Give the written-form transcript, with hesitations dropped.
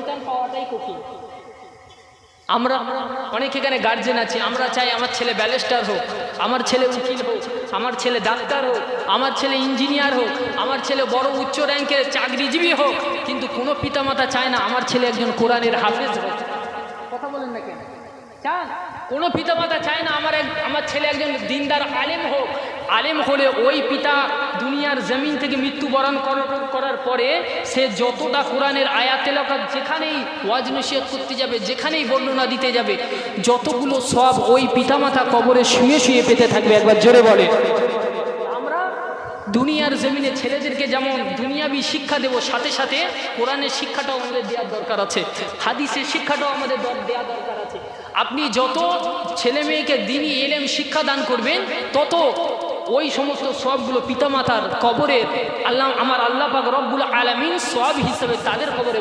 সন্তান পাওয়াটাই কঠিন। আমরা অনেক এখানে গার্জেন আছি, আমরা চাই আমার ছেলে ব্যারিস্টার হোক, আমার ছেলে উকিল হোক, আমার ছেলে ডাক্তার হোক, আমার ছেলে ইঞ্জিনিয়ার হোক, আমার ছেলে বড় উচ্চ র্যাঙ্কের চাকরিজীবী হোক, কিন্তু কোনো পিতামাতা চায় না আমার ছেলে একজন কোরআনের হাফেজ হোক। কথা বলেন না কেন? চান? কোনো পিতামাতা চায় না আমার ছেলে একজন দিনদার আলেম হোক। আলেম হলে ওই পিতা দুনিয়ার জমিন থেকে মৃত্যুবরণ করার পরে সে যতটা কোরআনের আয়াত তেলাওয়াত যেখানেই ওয়াজ নসিহত করতে যাবে, যেখানেই বর্ণনা দিতে যাবে, যতগুলো সব ওই পিতামাতা কবরে শুয়ে শুয়ে পেতে থাকবে। একবার জোরে বলে। আমরা দুনিয়ার জমিনে ছেলেদেরকে যেমন দুনিয়াবি শিক্ষা দেব, সাথে সাথে কোরআনের শিক্ষাটাও আমাদের দেওয়ার দরকার আছে, হাদিসের শিক্ষাটাও আমাদের দেওয়া দরকার আছে। আপনি যত ছেলে মেয়েকে দ্বীনি ইলম শিক্ষা দান করবেন, তত ওই সমস্ত সবগুলো পিতামাতার কবরে আল্লাহ পাক রব্বুল আলামিন সওয়াব হিসেবে তাদের কবরে